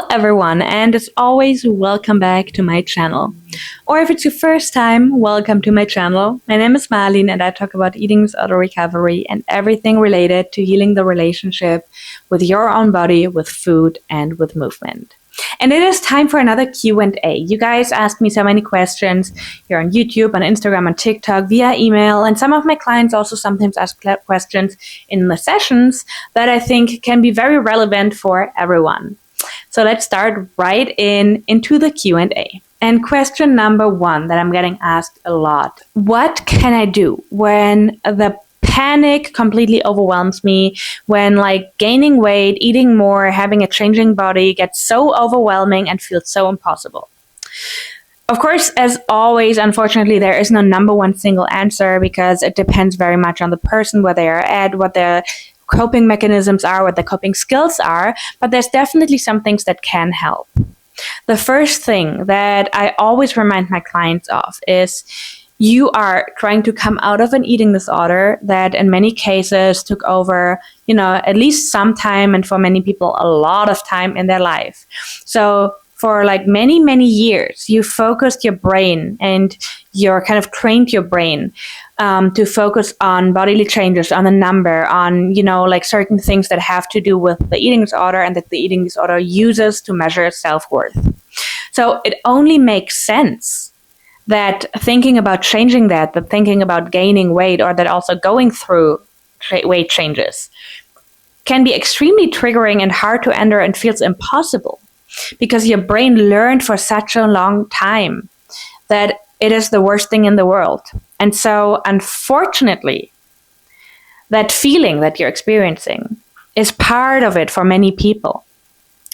Hello everyone, and as always, welcome back to my channel. Or if it's your first time, welcome to my channel. My name is Marlene and I talk about eating disorder recovery and everything related to healing the relationship with your own body, with food, and with movement. And it is time for another Q&A. You guys asked me so many questions here on YouTube, on Instagram, on TikTok, via email, and some of my clients also sometimes ask questions in the sessions that I think can be very relevant for everyone. So let's start right into the Q&A. And question number one that I'm getting asked a lot: what can I do when the panic completely overwhelms me, when like gaining weight, eating more, having a changing body gets so overwhelming and feels so impossible? Of course, as always, unfortunately, there is no number one single answer because it depends very much on the person, where they are at, what their coping mechanisms are, what the coping skills are, but there's definitely some things that can help. The first thing that I always remind my clients of is you are trying to come out of an eating disorder that in many cases took over, at least some time, and for many people, a lot of time in their life. So for like many, many years, you focused your brain and you're kind of trained your brain to focus on bodily changes, on a number, on, like certain things that have to do with the eating disorder and that the eating disorder uses to measure self-worth. So it only makes sense that thinking about changing that thinking about gaining weight, or that also going through weight changes can be extremely triggering and hard to enter and feels impossible because your brain learned for such a long time that it is the worst thing in the world. And so, unfortunately, that feeling that you're experiencing is part of it for many people.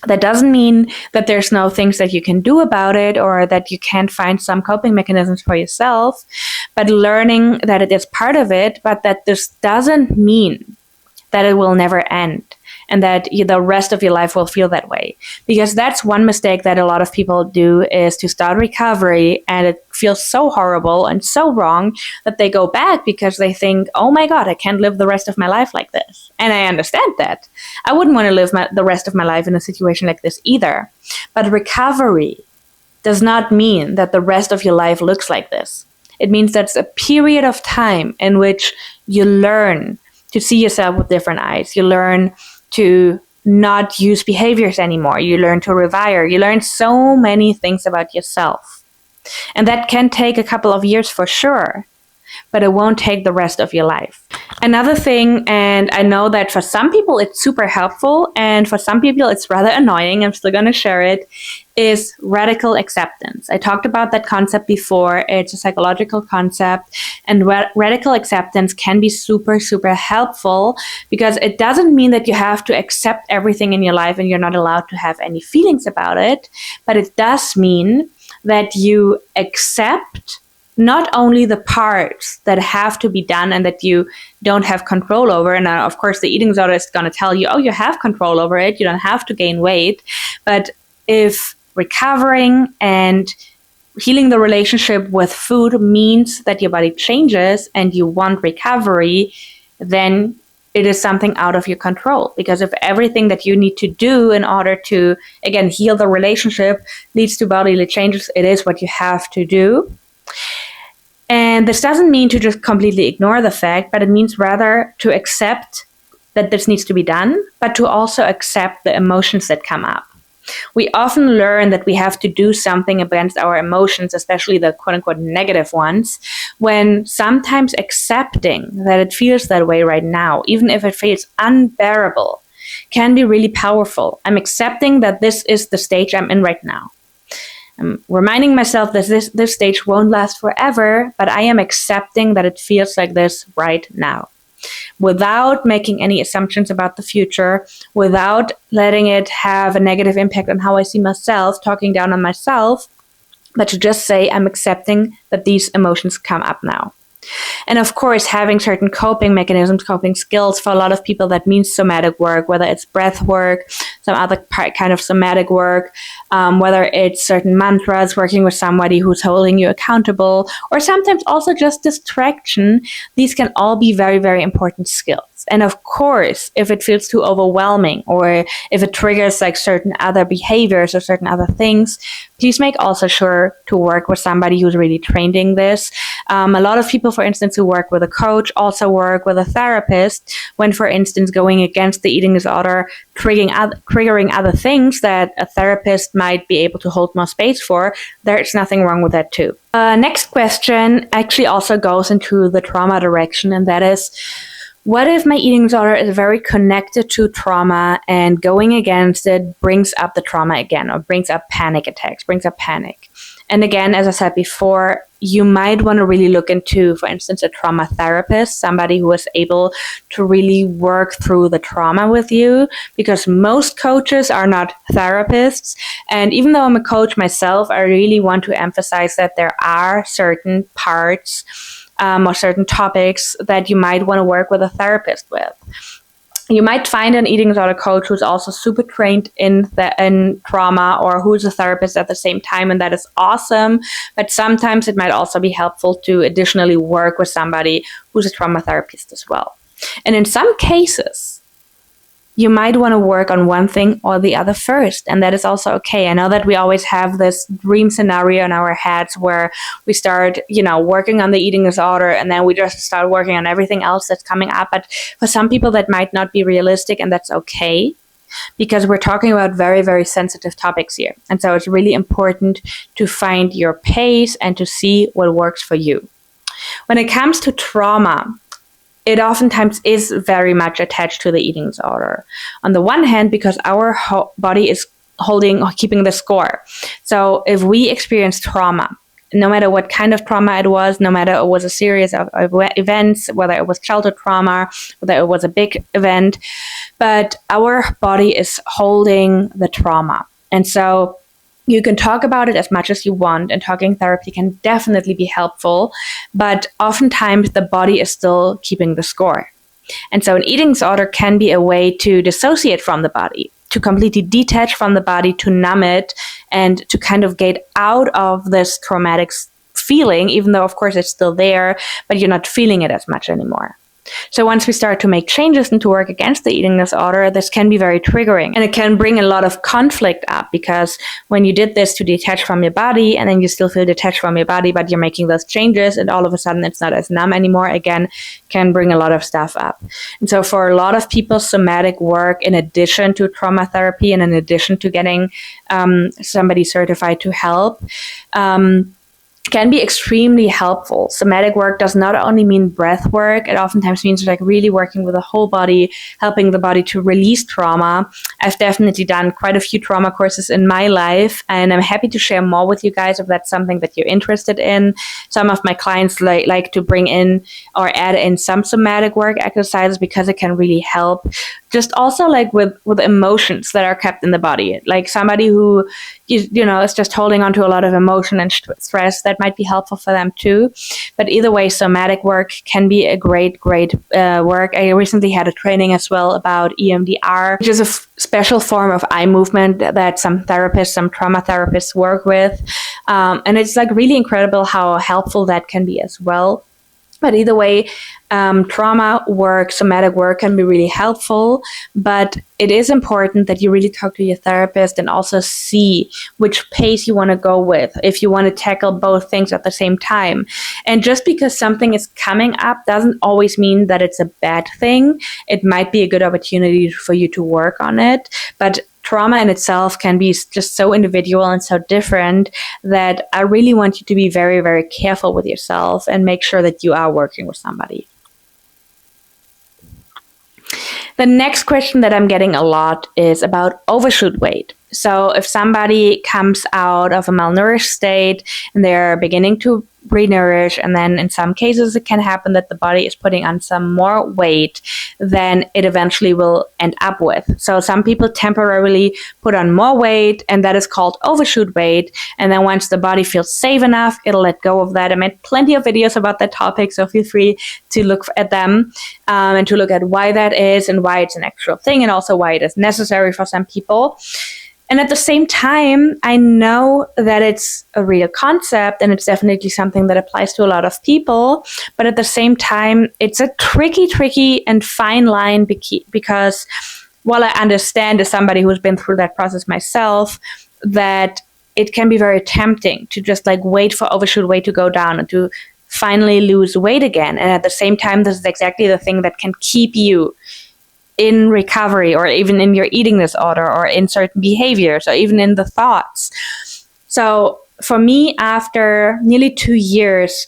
That doesn't mean that there's no things that you can do about it or that you can't find some coping mechanisms for yourself, but learning that it is part of it, but that this doesn't mean that it will never end and that the rest of your life will feel that way. Because that's one mistake that a lot of people do, is to start recovery and it feels so horrible and so wrong that they go back because they think, oh my God, I can't live the rest of my life like this. And I understand that. I wouldn't want to live the rest of my life in a situation like this either. But recovery does not mean that the rest of your life looks like this. It means that's a period of time in which you learn to see yourself with different eyes. You learn to not use behaviors anymore. You learn to rewire. You learn so many things about yourself. And that can take a couple of years for sure, but it won't take the rest of your life. Another thing, and I know that for some people it's super helpful, and for some people it's rather annoying, I'm still going to share it, is radical acceptance. I talked about that concept before. It's a psychological concept, and radical acceptance can be super, super helpful because it doesn't mean that you have to accept everything in your life and you're not allowed to have any feelings about it, but it does mean that you accept not only the parts that have to be done and that you don't have control over. And of course, the eating disorder is going to tell you, oh, you have control over it. You don't have to gain weight. But if recovering and healing the relationship with food means that your body changes and you want recovery, then it is something out of your control. Because if everything that you need to do in order to, again, heal the relationship leads to bodily changes, it is what you have to do. And this doesn't mean to just completely ignore the fact, but it means rather to accept that this needs to be done, but to also accept the emotions that come up. We often learn that we have to do something against our emotions, especially the quote-unquote negative ones, when sometimes accepting that it feels that way right now, even if it feels unbearable, can be really powerful. I'm accepting that this is the stage I'm in right now. I'm reminding myself that this stage won't last forever, but I am accepting that it feels like this right now, without making any assumptions about the future, without letting it have a negative impact on how I see myself, talking down on myself, but to just say I'm accepting that these emotions come up now. And of course, having certain coping mechanisms, coping skills, for a lot of people that means somatic work, whether it's breath work, some other kind of somatic work, whether it's certain mantras, working with somebody who's holding you accountable, or sometimes also just distraction. These can all be very, very important skills. therapists. And of course, if it feels too overwhelming or if it triggers like certain other behaviors or certain other things, please make also sure to work with somebody who's really trained in this. A lot of people, for instance, who work with a coach also work with a therapist when, for instance, going against the eating disorder, triggering other things that a therapist might be able to hold more space for. There's nothing wrong with that too. Next question actually also goes into the trauma direction, and that is, what if my eating disorder is very connected to trauma and going against it brings up the trauma again, or brings up panic attacks, brings up panic? And again, as I said before, you might want to really look into, for instance, a trauma therapist, somebody who is able to really work through the trauma with you, because most coaches are not therapists. And even though I'm a coach myself, I really want to emphasize that there are certain parts or certain topics that you might want to work with a therapist with. You might find an eating disorder coach who's also super trained in trauma, or who's a therapist at the same time, and that is awesome. But sometimes it might also be helpful to additionally work with somebody who's a trauma therapist as well. And in some cases, you might want to work on one thing or the other first, and that is also okay. I know that we always have this dream scenario in our heads where we start, working on the eating disorder, and then we just start working on everything else that's coming up. But for some people, that might not be realistic, and that's okay, because we're talking about very, very sensitive topics here. And so it's really important to find your pace and to see what works for you. When it comes to trauma, it oftentimes is very much attached to the eating disorder. On the one hand, because our body is keeping the score. So if we experience trauma, no matter what kind of trauma it was, no matter it was a series of events, whether it was childhood trauma, whether it was a big event, but our body is holding the trauma. And so you can talk about it as much as you want, and talking therapy can definitely be helpful, but oftentimes the body is still keeping the score. And so an eating disorder can be a way to dissociate from the body, to completely detach from the body, to numb it, and to kind of get out of this traumatic feeling, even though, of course, it's still there, but you're not feeling it as much anymore. So once we start to make changes and to work against the eating disorder, this can be very triggering, and it can bring a lot of conflict up, because when you did this to detach from your body, and then you still feel detached from your body, but you're making those changes, and all of a sudden it's not as numb anymore, again, can bring a lot of stuff up. And so for a lot of people, somatic work, in addition to trauma therapy and in addition to getting somebody certified to help, can be extremely helpful. Somatic work does not only mean breath work, it oftentimes means like really working with the whole body, helping the body to release trauma. I've definitely done quite a few trauma courses in my life, and I'm happy to share more with you guys if that's something that you're interested in. Some of my clients like to bring in or add in some somatic work exercises, because it can really help. Just also like with emotions that are kept in the body, like somebody who is just holding on to a lot of emotion and stress, that might be helpful for them too. But either way, somatic work can be a great work. I recently had a training as well about EMDR, which is a special form of eye movement that some trauma therapists work with. And it's like really incredible how helpful that can be as well. But either way, trauma work, somatic work can be really helpful, but it is important that you really talk to your therapist and also see which pace you want to go with, if you want to tackle both things at the same time. And just because something is coming up doesn't always mean that it's a bad thing. It might be a good opportunity for you to work on it, but trauma in itself can be just so individual and so different that I really want you to be very, very careful with yourself and make sure that you are working with somebody. The next question that I'm getting a lot is about overshoot weight. So if somebody comes out of a malnourished state and they're beginning to renourish, and then in some cases it can happen that the body is putting on some more weight than it eventually will end up with. So some people temporarily put on more weight, and that is called overshoot weight. And then once the body feels safe enough, it'll let go of that. I made plenty of videos about that topic, so feel free to look at them and to look at why that is and why it's an actual thing, and also why it is necessary for some people. And at the same time, I know that it's a real concept and it's definitely something that applies to a lot of people. But at the same time, it's a tricky and fine line because while I understand as somebody who's been through that process myself, that it can be very tempting to just like wait for overshoot weight to go down and to finally lose weight again. And at the same time, this is exactly the thing that can keep you in recovery or even in your eating disorder or in certain behaviors or even in the thoughts. So for me, after nearly 2 years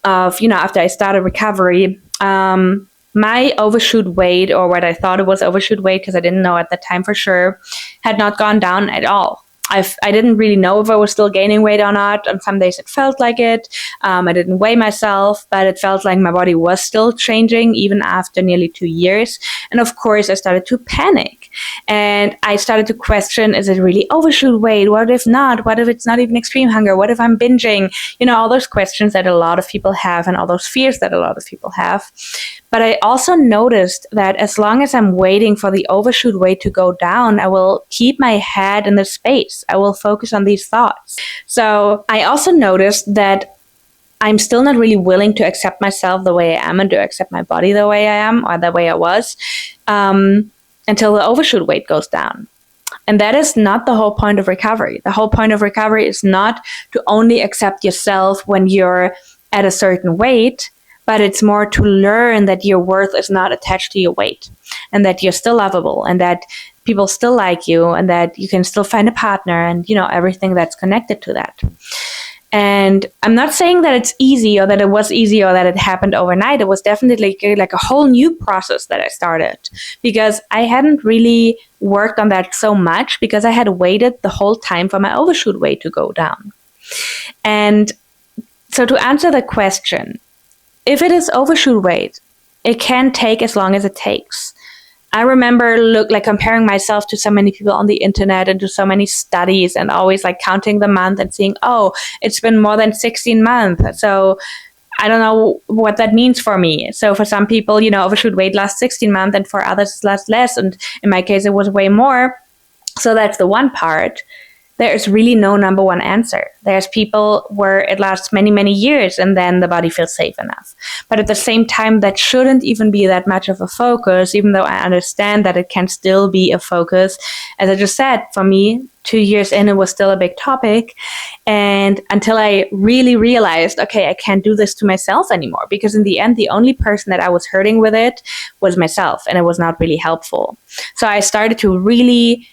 of, after I started recovery, my overshoot weight, or what I thought it was overshoot weight because I didn't know at the time for sure, had not gone down at all. I didn't really know if I was still gaining weight or not. On some days it felt like it. I didn't weigh myself, but it felt like my body was still changing even after nearly 2 years. And of course, I started to panic. And I started to question, is it really overshoot weight? What if not? What if it's not even extreme hunger? What if I'm binging? All those questions that a lot of people have and all those fears that a lot of people have. But I also noticed that as long as I'm waiting for the overshoot weight to go down, I will keep my head in the space. I will focus on these thoughts. So I also noticed that I'm still not really willing to accept myself the way I am and to accept my body the way I am or the way I was until the overshoot weight goes down. And that is not the whole point of recovery. The whole point of recovery is not to only accept yourself when you're at a certain weight, but it's more to learn that your worth is not attached to your weight and that you're still lovable and that people still like you and that you can still find a partner and, everything that's connected to that. And I'm not saying that it's easy or that it was easy or that it happened overnight. It was definitely like a whole new process that I started because I hadn't really worked on that so much because I had waited the whole time for my overshoot weight to go down. And so to answer the question, if it is overshoot weight, it can take as long as it takes. I remember comparing myself to so many people on the internet and to so many studies and always counting the month and seeing, oh, it's been more than 16 months. So I don't know what that means for me. So for some people, overshoot weight lasts 16 months and for others it lasts less. And in my case, it was way more. So that's the one part. There is really no number one answer. There's people where it lasts many, many years and then the body feels safe enough. But at the same time, that shouldn't even be that much of a focus, even though I understand that it can still be a focus. As I just said, for me, 2 years in, it was still a big topic. And until I really realized, okay, I can't do this to myself anymore, because in the end, the only person that I was hurting with it was myself, and it was not really helpful. So I started to really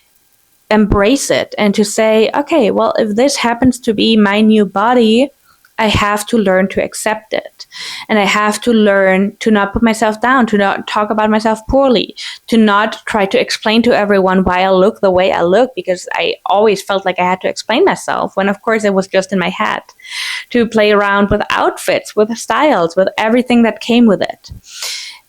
embrace it and to say, okay, well, if this happens to be my new body, I have to learn to accept it. And I have to learn to not put myself down, to not talk about myself poorly, to not try to explain to everyone why I look the way I look, because I always felt like I had to explain myself when of course it was just in my head. To play around with outfits, with styles, with everything that came with it.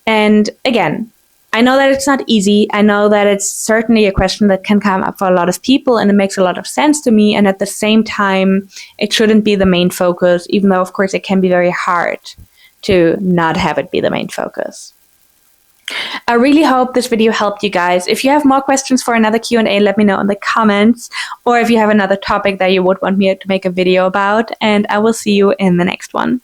And again, I know that it's not easy. I know that it's certainly a question that can come up for a lot of people, and it makes a lot of sense to me. And at the same time, it shouldn't be the main focus, even though, of course, it can be very hard to not have it be the main focus. I really hope this video helped you guys. If you have more questions for another Q&A, let me know in the comments, or if you have another topic that you would want me to make a video about, and I will see you in the next one.